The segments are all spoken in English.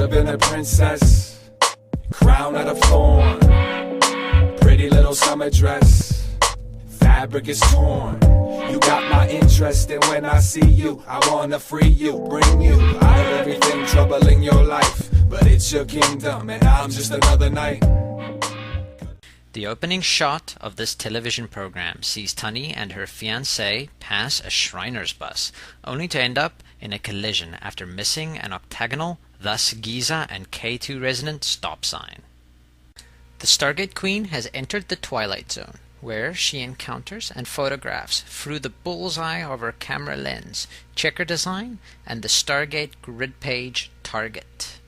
have been a princess, crown of thorn, pretty little summer dress, fabric is torn. You got my interest, and when I see you, I wanna free you, bring you out of everything troubling your life. But it's your kingdom, and I'm just another knight. The opening shot of this television program sees Tъни and her fiancé pass a Shriner's bus, only to end up in a collision after missing an octagonal, thus Giza and K2 resonant stop sign. The Stargate Queen has entered the Twilight Zone, where she encounters and photographs through the bullseye of her camera lens, checker design, and the Stargate grid page target.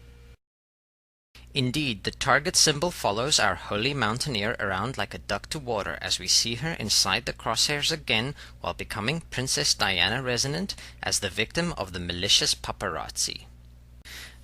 Indeed, the target symbol follows our holy mountaineer around like a duck to water as we see her inside the crosshairs again while becoming Princess Diana resonant as the victim of the malicious paparazzi.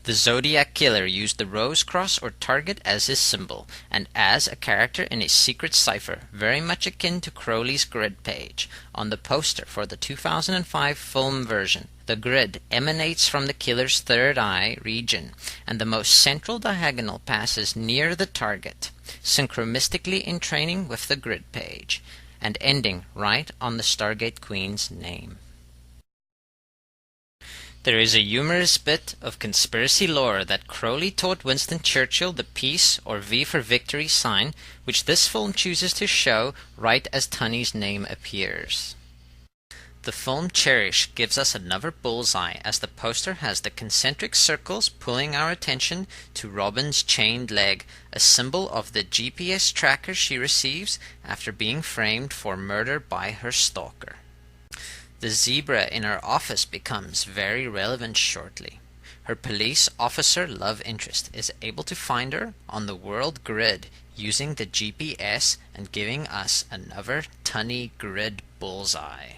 The Zodiac Killer used the rose cross or target as his symbol, and as a character in a secret cipher, very much akin to Crowley's grid page. On the poster for the 2005 film version, the grid emanates from the killer's third eye region, and the most central diagonal passes near the target, synchronistically entraining with the grid page, and ending right on the Stargate Queen's name. There is a humorous bit of conspiracy lore that Crowley taught Winston Churchill the peace or V for victory sign, which this film chooses to show right as Tъni's name appears. The film Cherish gives us another bullseye as the poster has the concentric circles pulling our attention to Robin's chained leg, a symbol of the GPS tracker she receives after being framed for murder by her stalker. The zebra in her office becomes very relevant shortly. Her police officer love interest is able to find her on the world grid using the GPS and giving us another Tъni grid bullseye.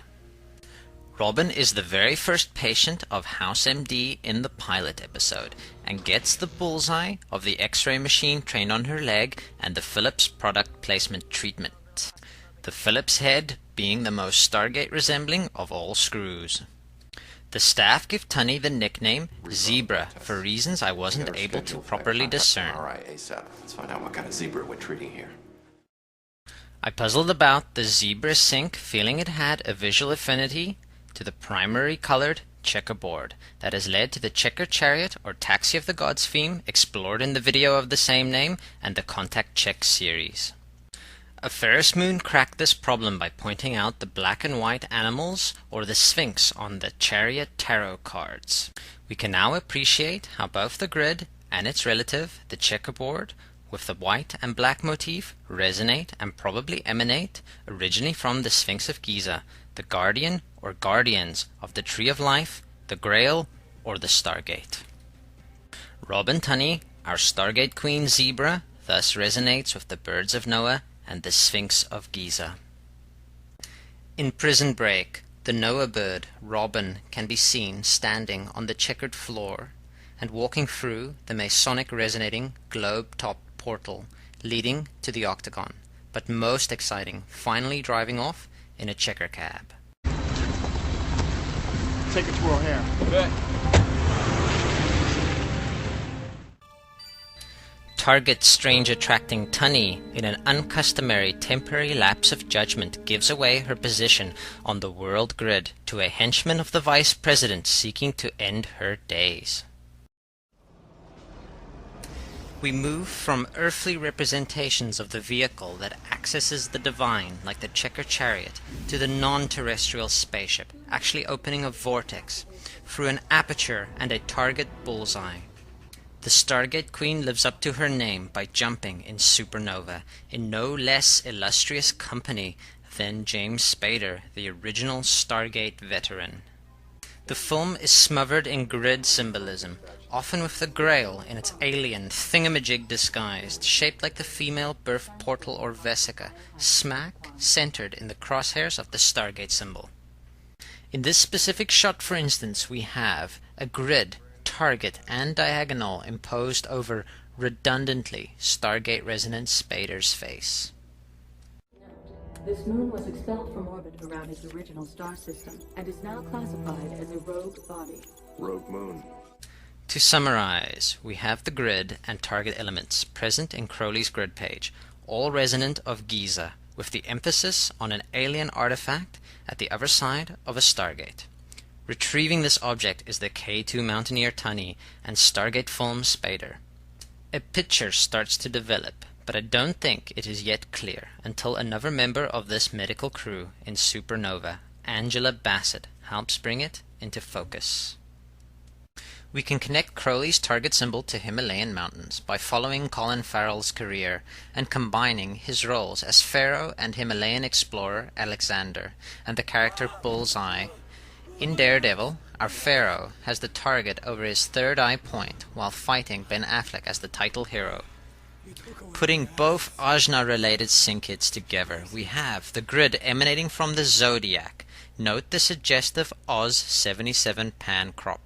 Robin is the very first patient of House MD in the pilot episode and gets the bullseye of the X-ray machine trained on her leg and the Philips product placement treatment. The Philips head being the most Stargate resembling of all screws. The staff give Tъni the nickname Zebra for reasons I wasn't able to properly discern. Alright, ASAP. Let's find out what kind of zebra we're treating here. I puzzled about the zebra sync, feeling it had a visual affinity to the primary colored checkerboard that has led to the Checker Chariot or Taxi of the Gods theme explored in the video of the same name and the Contact Check series. A Ferris Moon cracked this problem by pointing out the black and white animals or the Sphinx on the Chariot tarot cards. We can now appreciate how both the grid and its relative, the checkerboard, with the white and black motif, resonate and probably emanate originally from the Sphinx of Giza, the guardian or guardians of the Tree of Life, the Grail, or the Stargate. Робин Тъни, our Stargate Queen zebra, thus resonates with the Birds of Noah and the Sphinx of Giza. In Prison Break, the Noah bird, Robin, can be seen standing on the checkered floor and walking through the Masonic resonating globe-top portal leading to the Octagon, but most exciting, finally driving off in a checker cab. Take a twirl here. Target strange attracting Tъni in an uncustomary temporary lapse of judgment gives away her position on the world grid to a henchman of the Vice President seeking to end her days. We move from earthly representations of the vehicle that accesses the divine, like the Checker Chariot, to the non-terrestrial spaceship, actually opening a vortex, through an aperture and a target bullseye. The Stargate Queen lives up to her name by jumping in supernova, in no less illustrious company than James Spader, the original Stargate veteran. The film is smothered in grid symbolism, often with the Grail in its alien thingamajig disguised, shaped like the female birth portal or vesica, smack centered in the crosshairs of the Stargate symbol. In this specific shot, for instance, we have a grid, target, and diagonal imposed over, redundantly, Stargate resonant Spader's face. This moon was expelled from orbit around its original star system and is now classified as a rogue body. Rogue moon. To summarize, we have the grid and target elements present in Crowley's grid page, all resonant of Giza, with the emphasis on an alien artifact at the other side of a Stargate. Retrieving this object is the K2 Mountaineer Tuni and Stargate film Spader. A picture starts to develop, but I don't think it is yet clear until another member of this medical crew in Supernova, Angela Bassett, helps bring it into focus. We can connect Crowley's target symbol to Himalayan mountains by following Colin Farrell's career and combining his roles as Pharaoh and Himalayan explorer Alexander and the character Bullseye. In Daredevil, our Pharaoh has the target over his third eye point while fighting Ben Affleck as the title hero. Putting both Ajna-related sync-hits together, we have the grid emanating from the Zodiac. Note the suggestive Oz 77 pan crop.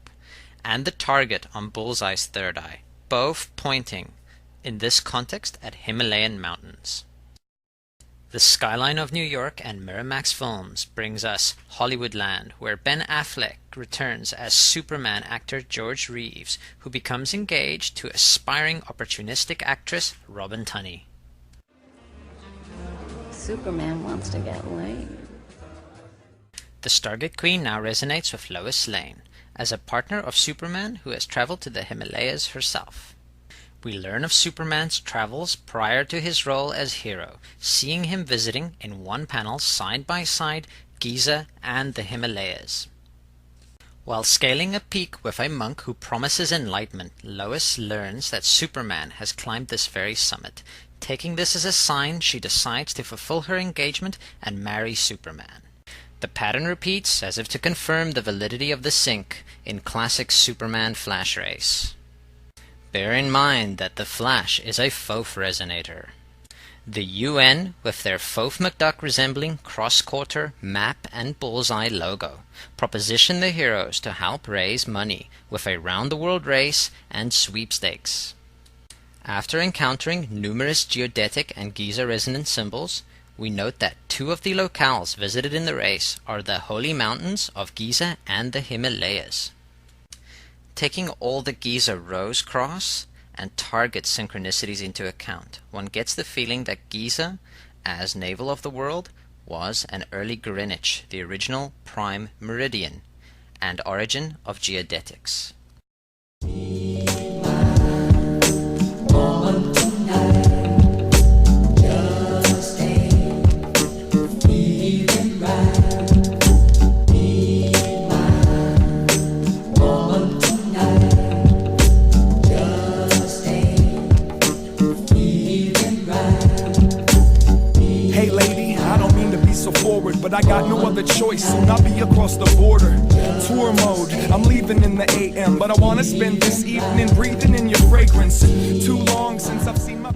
And the target on Bullseye's third eye, both pointing, in this context, at Himalayan mountains. The skyline of New York and Miramax Films brings us Hollywoodland, where Ben Affleck returns as Superman actor George Reeves, who becomes engaged to aspiring opportunistic actress Robin Tъni. Superman wants to get laid. The Stargate Queen now resonates with Lois Lane, as a partner of Superman who has traveled to the Himalayas herself. We learn of Superman's travels prior to his role as hero, seeing him visiting in one panel side by side Giza and the Himalayas. While scaling a peak with a monk who promises enlightenment, Lois learns that Superman has climbed this very summit. Taking this as a sign, she decides to fulfill her engagement and marry Superman. The pattern repeats as if to confirm the validity of the sync in classic Superman Flash race. Bear in mind that the Flash is a faux resonator. The UN, with their faux McDuck resembling cross-quarter, map and bullseye logo, proposition the heroes to help raise money with a round-the-world race and sweepstakes. After encountering numerous geodetic and Giza resonant symbols, we note that two of the locales visited in the race are the holy mountains of Giza and the Himalayas. Taking all the Giza Rose Cross and target synchronicities into account, one gets the feeling that Giza, as navel of the world, was an early Greenwich, the original prime meridian, and origin of geodetics. But I got no other choice, soon I'll be across the border. Tour mode, I'm leaving in the AM, but I wanna spend this evening breathing in your fragrance. Too long since I've seen my